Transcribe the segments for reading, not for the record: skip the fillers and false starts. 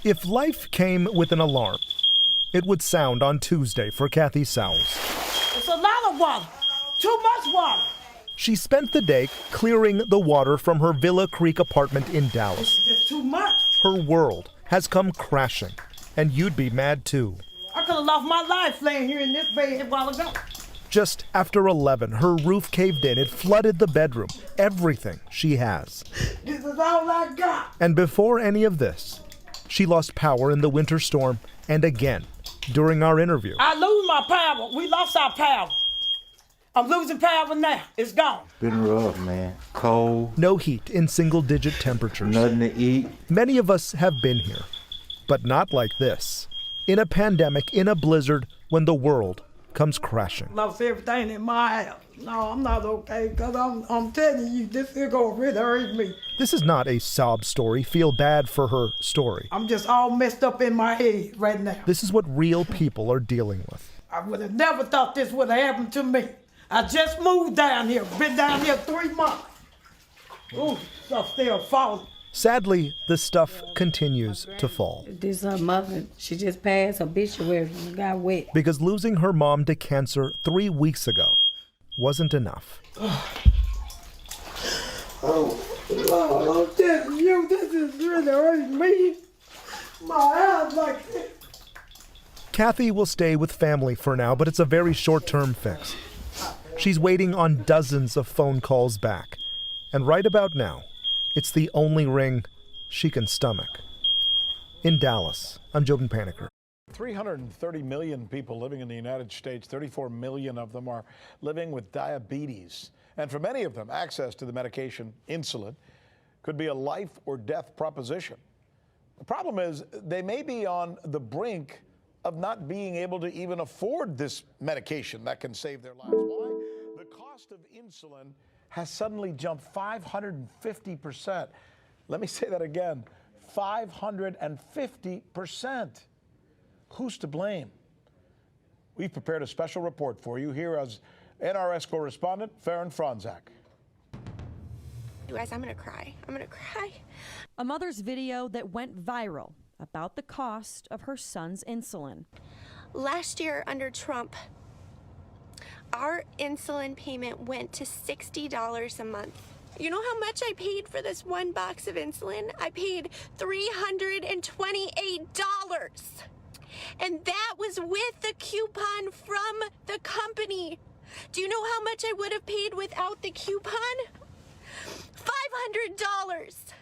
If life came with an alarm, it would sound on Tuesday for Kathy Sowles. It's a lot of water. Too much water. She spent the day clearing the water from her Villa Creek apartment in Dallas. It's too much. Her world has come crashing, and you'd be mad too. I could have lost my life laying here in this bed a while ago. Just after 11, her roof caved in. It flooded the bedroom, everything she has. This is all I got. And before any of this, she lost power in the winter storm and again during our interview. I lose my power. We lost our power. I'm losing power now. It's gone. Been rough, man. Cold. No heat in single-digit temperatures. Nothing to eat. Many of us have been here, but not like this. In a pandemic, in a blizzard, when the world comes crashing. Lost everything in my house. No, I'm not okay, because I'm telling you, this is going to really hurt me. This is not a sob story. Feel bad for her story. I'm just all messed up in my head right now. This is what real people are dealing with. I would have never thought this would have happened to me. I just moved down here. Been down here 3 months. Ooh, stuff still falling. Sadly, the stuff continues to fall. This her mother. She just passed. Obituary got wet. Because losing her mom to cancer 3 weeks ago wasn't enough. Oh, Lord, I'm telling you, this is really hurting me. My eyes like this. Kathy will stay with family for now, but it's a very short-term fix. She's waiting on dozens of phone calls back. And right about now, it's the only ring she can stomach. In Dallas, I'm Jobin Paniker. 330 million people living in the United States, 34 million of them are living with diabetes. And for many of them, access to the medication insulin could be a life or death proposition. The problem is they may be on the brink of not being able to even afford this medication that can save their lives. Why? The cost of insulin has suddenly jumped 550%. Let me say that again, 550%. Who's to blame? We've prepared a special report for you. Here as NRS correspondent Farron Franzak. You guys, I'm gonna cry. I'm gonna cry. A mother's video that went viral about the cost of her son's insulin. Last year under Trump, our insulin payment went to $60 a month. You know how much I paid for this one box of insulin? I paid $328. And that was with the coupon from the company. Do you know how much I would have paid without the coupon? $500.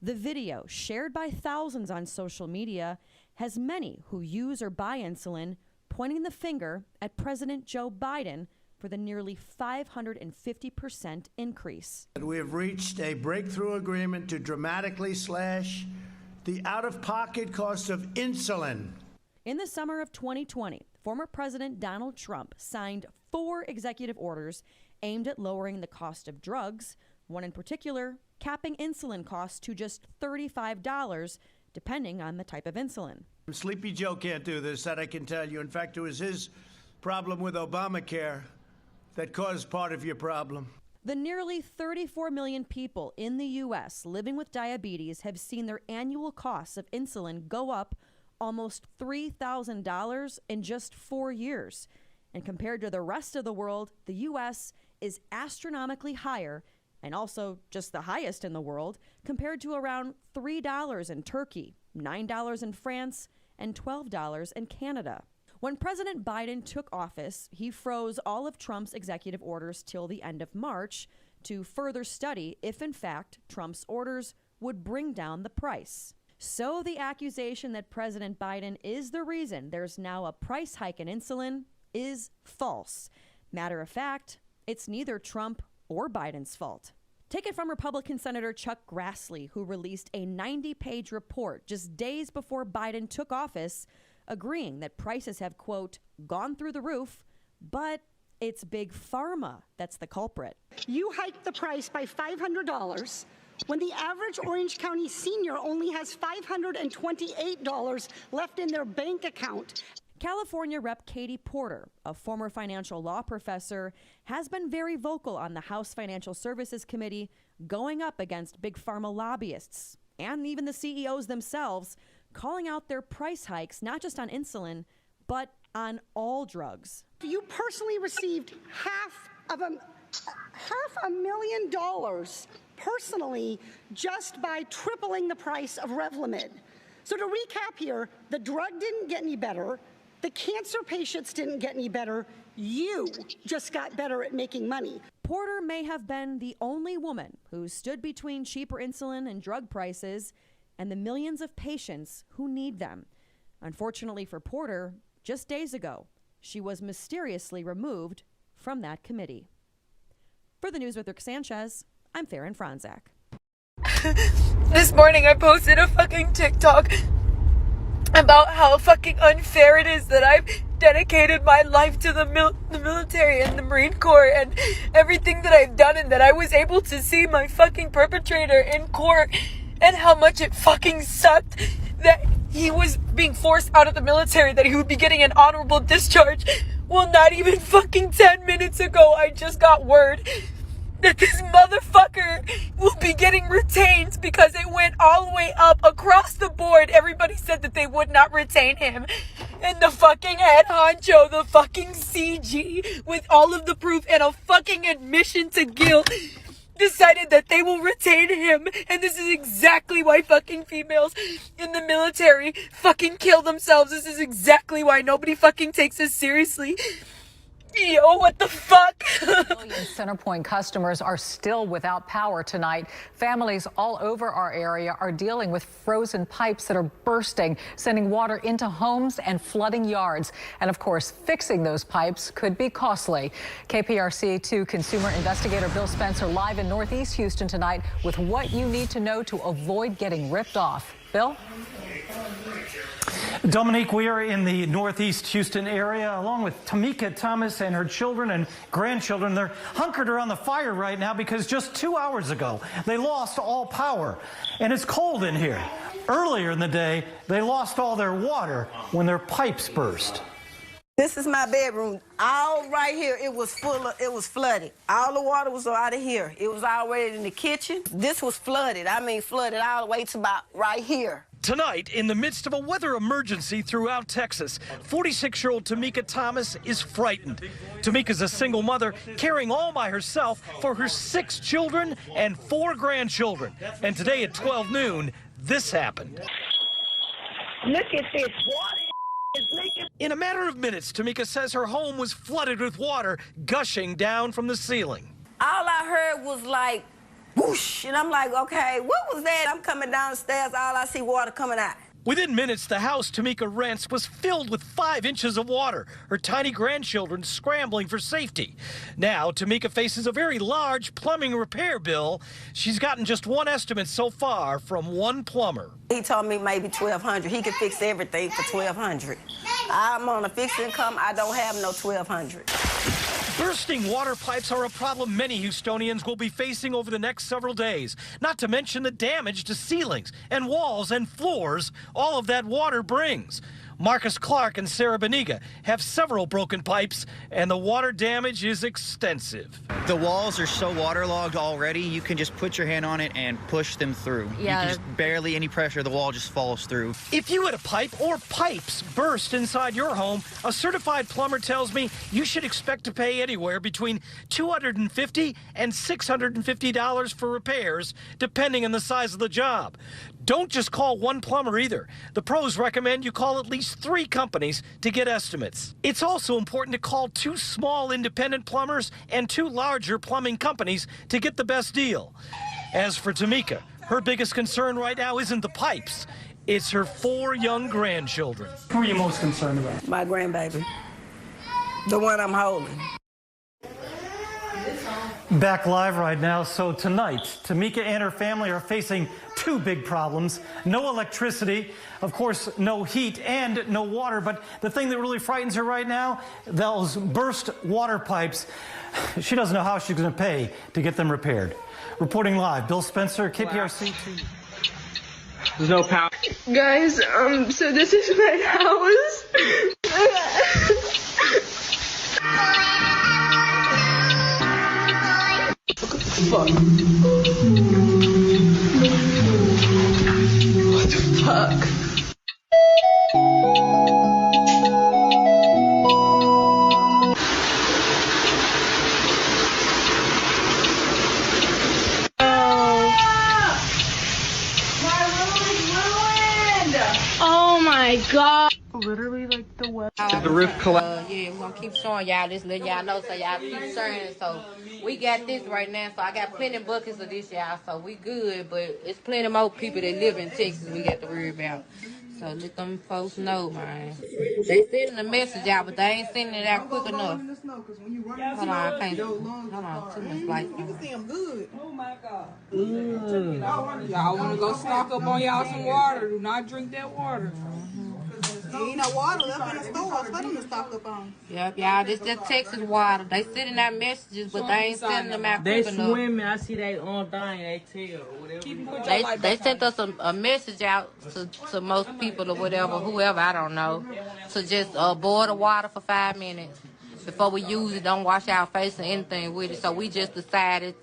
The video, shared by thousands on social media, has many who use or buy insulin pointing the finger at President Joe Biden for the nearly 550% increase. We have reached a breakthrough agreement to dramatically slash the out-of-pocket cost of insulin. In the summer of 2020, former President Donald Trump signed 4 executive orders aimed at lowering the cost of drugs, one in particular capping insulin costs to just $35, depending on the type of insulin. Sleepy Joe can't do this, that I can tell you. In fact, it was his problem with Obamacare that caused part of your problem. The nearly 34 million people in the U.S. living with diabetes have seen their annual costs of insulin go up almost $3,000 in just 4 years. And compared to the rest of the world, the U.S. is astronomically higher, and also just the highest in the world, compared to around $3 in Turkey, $9 in France, and $12 in Canada. When President Biden took office, he froze all of Trump's executive orders till the end of March to further study if, in fact, Trump's orders would bring down the price. So the accusation that President Biden is the reason there's now a price hike in insulin is false. Matter of fact, it's neither Trump or Biden's fault. Take it from Republican Senator Chuck Grassley, who released a 90-page report just days before Biden took office, agreeing that prices have, quote, gone through the roof, but it's Big Pharma that's the culprit. You hiked the price by $500 when the average Orange County senior only has $528 left in their bank account. California Rep. Katie Porter, a former financial law professor, has been very vocal on the House Financial Services Committee, going up against Big Pharma lobbyists and even the CEOs themselves calling out their price hikes, not just on insulin, but on all drugs. You personally received $500,000 personally just by tripling the price of Revlimid. So to recap here, the drug didn't get any better. The cancer patients didn't get any better. You just got better at making money. Porter may have been the only woman who stood between cheaper insulin and drug prices and the millions of patients who need them. Unfortunately for Porter, just days ago, she was mysteriously removed from that committee. For the News with Rick Sanchez, I'm Farron Franzak. This morning I posted a fucking TikTok about how fucking unfair it is that I've dedicated my life to the military and the Marine Corps and everything that I've done, and that I was able to see my fucking perpetrator in court, and how much it fucking sucked that he was being forced out of the military, that he would be getting an honorable discharge. Well, not even fucking 10 minutes ago, I just got word that this motherfucker will be getting retained because it went all the way up across the board. Everybody said that they would not retain him. And the fucking head honcho, the fucking CG, with all of the proof and a fucking admission to guilt, decided that they will retain him. And this is exactly why fucking females in the military fucking kill themselves. This is exactly why nobody fucking takes us seriously. Yo, what the fuck? Centerpoint customers are still without power tonight. Families all over our area are dealing with frozen pipes that are bursting, sending water into homes and flooding yards. And of course, fixing those pipes could be costly. KPRC2 consumer investigator Bill Spencer live in Northeast Houston tonight with what you need to know to avoid getting ripped off. Bill? Dominique, we are in the Northeast Houston area along with Tamika Thomas and her children and grandchildren. They're hunkered around the fire right now because just 2 hours ago they lost all power, and it's cold in here. Earlier in the day, they lost all their water when their pipes burst. This is my bedroom. All right here, it was flooded. All the water was out of here. It was already in the kitchen. This was flooded. I mean, flooded all the way to about right here. Tonight, in the midst of a weather emergency throughout Texas, 46-year-old Tamika Thomas is frightened. Tamika's a single mother, caring all by herself for her 6 children and 4 grandchildren. And today at 12 noon, this happened. Look at this water. In a matter of minutes, Tamika says her home was flooded with water gushing down from the ceiling. All I heard was like, whoosh, and I'm like, okay, what was that? I'm coming downstairs, all I see water coming out. Within minutes, the house Tamika rents was filled with 5 inches of water, her tiny grandchildren scrambling for safety. Now, Tamika faces a very large plumbing repair bill. She's gotten just one estimate so far from one plumber. He told me maybe $1,200. He could fix everything for $1,200. I'm on a fixed income. I don't have no $1,200. Bursting water pipes are a problem many Houstonians will be facing over the next several days, not to mention the damage to ceilings and walls and floors all of that water brings. Marcus Clark and Sarah Beniga have several broken pipes, and the water damage is extensive. The walls are so waterlogged already, you can just put your hand on it and push them through. Yeah. You can just barely any pressure, the wall just falls through. If you had a pipe or pipes burst inside your home, a certified plumber tells me you should expect to pay anywhere between $250 and $650 for repairs, depending on the size of the job. Don't just call one plumber either. The pros recommend you call at least 3 companies to get estimates. It's also important to call 2 small independent plumbers and 2 larger plumbing companies to get the best deal. As for Tamika, her biggest concern right now isn't the pipes. It's her 4 young grandchildren. Who are you most concerned about? My grandbaby, the one I'm holding. Back live right now. So tonight, Tamika and her family are facing 2 big problems. No electricity, of course, no heat and no water. But the thing that really frightens her right now, those burst water pipes. She doesn't know how she's going to pay to get them repaired. Reporting live, Bill Spencer, KPRC 2. There's no power. Guys, so this is my house. Fuck. What the fuck? my God. Literally like the web. The roof collapsed. Yeah, we're gonna keep showing y'all this, letting y'all know so y'all keep sharing. So we got this right now. So I got plenty of buckets of this, y'all. So we good, but it's plenty more people that live in Texas we got to worry about. So let them folks know, man. They sending a message out, but they ain't sending it out quick enough. Hold on, I can't. Hold on, too much light. You can see them good. Oh my God. Y'all want to go stock up on y'all some water. Do not drink that water. Ain't no water left in the stores for them to stock up on. Yep, y'all, this just Texas water. They sending out messages, but they ain't sending them out quick enough. They swimming. I see they on thing. They tell whatever. They sent us a message out to most people or whatever, whoever, I don't know, to just boil the water for 5 minutes. Before we use it, don't wash our face or anything with it. So we just decided,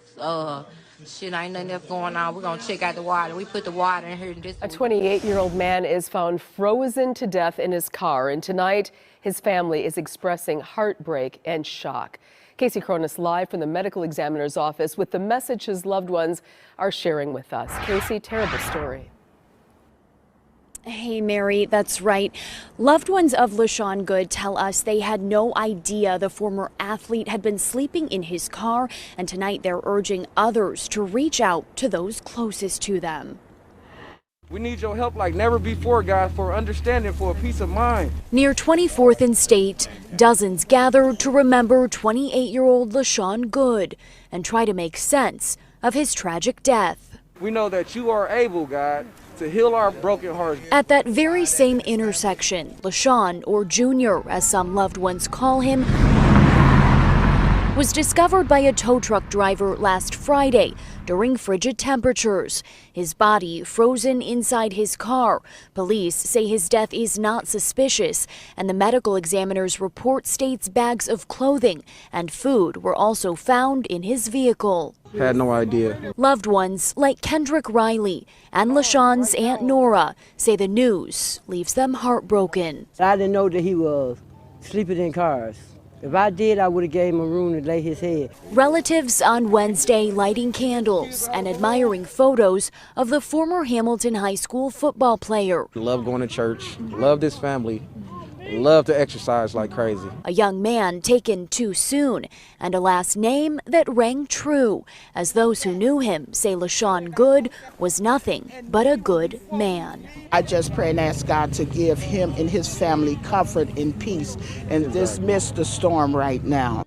shit, ain't nothing else going on. We're going to check out the water. We put the water in here. A 28-year-old man is found frozen to death in his car, and tonight his family is expressing heartbreak and shock. Casey Cronus live from the medical examiner's office with the message his loved ones are sharing with us. Casey, terrible story. Hey, Mary, that's right. Loved ones of LaShawn Good tell us they had no idea the former athlete had been sleeping in his car, and tonight they're urging others to reach out to those closest to them. We need your help like never before, guys, for understanding, for a peace of mind. Near 24th and State, dozens gathered to remember 28-year-old LaShawn Good and try to make sense of his tragic death. We know that you are able, God, to heal our broken hearts. At that very same intersection, LaShawn, or Junior, as some loved ones call him, was discovered by a tow truck driver last Friday during frigid temperatures. His body frozen inside his car. Police say his death is not suspicious, and the medical examiner's report states bags of clothing and food were also found in his vehicle. Had no idea. Loved ones like Kendrick Riley and LaShawn's Aunt Nora say the news leaves them heartbroken. I didn't know that he was sleeping in cars. If I did, I would have gave him a room to lay his head. Relatives on Wednesday lighting candles and admiring photos of the former Hamilton High School football player. Love going to church, loved his family, loved to exercise like crazy. A young man taken too soon, and a last name that rang true, as those who knew him say LaShawn Good was nothing but a good man. I just pray and ask God to give him and his family comfort and peace in this midst of the storm right now.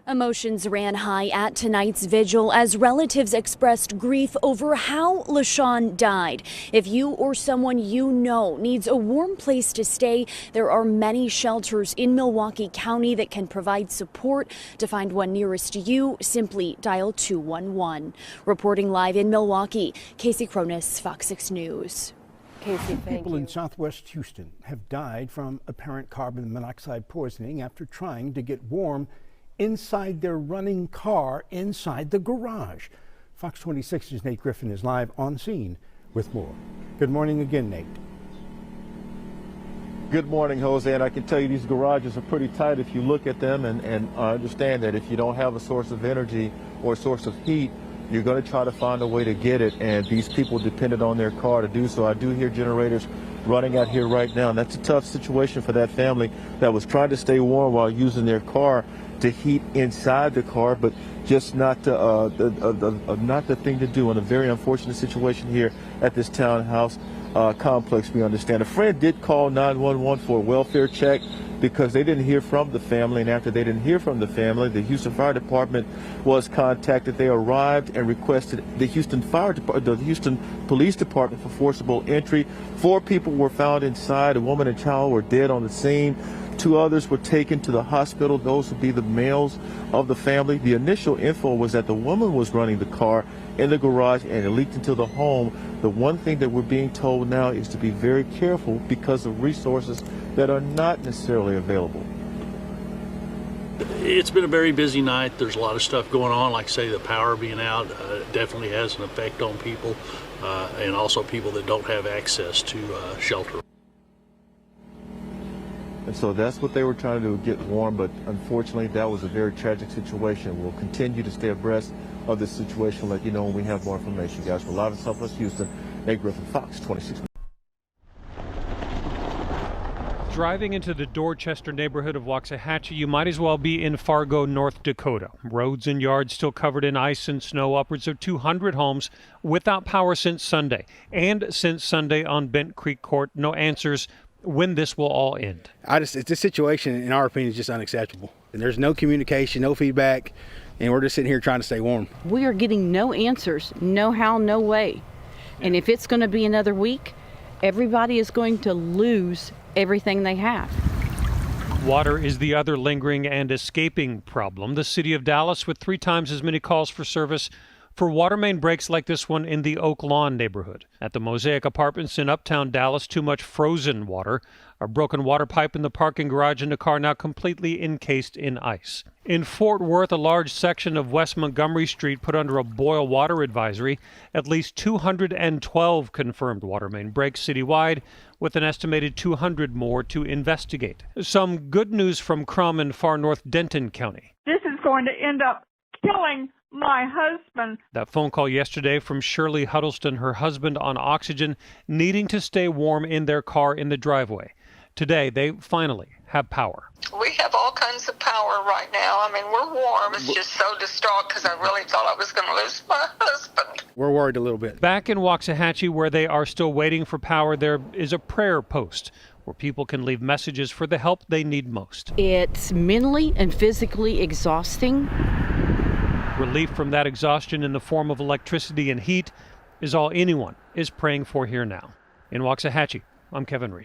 Emotions ran high at tonight's vigil as relatives expressed grief over how LaShawn died. If you or someone you know needs a warm place to stay, there are many shelters in Milwaukee County that can provide support. To find one nearest to you, simply dial 211. Reporting live in Milwaukee, Casey Cronus, Fox 6 News. Casey, people in southwest Houston have died from apparent carbon monoxide poisoning after trying to get warm inside their running car inside the garage. Fox 26's Nate Griffin is live on scene with more. Good morning again, Nate. Good morning, Jose, and I can tell you these garages are pretty tight if you look at them, and I understand that if you don't have a source of energy or a source of heat, you're going to try to find a way to get it, and these people depended on their car to do so. I do hear generators running out here right now, and that's a tough situation for that family that was trying to stay warm while using their car to heat inside the car, but just not the thing to do, in a very unfortunate situation here at this townhouse complex, we understand. A friend did call 911 for a welfare check because they didn't hear from the family, and after they didn't hear from the family, the Houston Fire Department was contacted. They arrived and requested the Houston Police Department for forcible entry. 4 people were found inside. A woman and child were dead on the scene. 2 others were taken to the hospital. Those would be the males of the family. The initial info was that the woman was running the car in the garage and it leaked into the home. The one thing that we're being told now is to be very careful because of resources that are not necessarily available. It's been a very busy night. There's a lot of stuff going on. Like I say, the power being out definitely has an effect on people and also people that don't have access to shelter. And so that's what they were trying to do, get warm, but unfortunately that was a very tragic situation. We'll continue to stay abreast of this situation, let you know when we have more information. Guys, we're live in Southwest Houston. Nate Griffin, Fox 26. Driving into the Dorchester neighborhood of Waxahachie, you might as well be in Fargo, North Dakota. Roads and yards still covered in ice and snow, upwards of 200 homes without power since Sunday. And since Sunday on Bent Creek Court, no answers when this will all end. This situation, in our opinion, is just unacceptable. And there's no communication, no feedback, and we're just sitting here trying to stay warm. We are getting no answers, no how, no way. And if it's going to be another week, everybody is going to lose everything they have. Water is the other lingering and escaping problem. The city of Dallas with 3 times as many calls for service for water main breaks like this one in the Oak Lawn neighborhood. At the Mosaic Apartments in uptown Dallas, too much frozen water. A broken water pipe in the parking garage and a car now completely encased in ice. In Fort Worth, a large section of West Montgomery Street put under a boil water advisory. At least 212 confirmed water main breaks citywide, with an estimated 200 more to investigate. Some good news from Crum in far north Denton County. This is going to end up killing my husband. That phone call yesterday from Shirley Huddleston, her husband on oxygen, needing to stay warm in their car in the driveway. Today, they finally have power. We have all kinds of power right now. I mean, we're warm. It's just so distraught because I really thought I was going to lose my husband. We're worried a little bit. Back in Waxahachie, where they are still waiting for power, there is a prayer post where people can leave messages for the help they need most. It's mentally and physically exhausting. Relief from that exhaustion in the form of electricity and heat is all anyone is praying for here now. In Waxahachie, I'm Kevin Reed.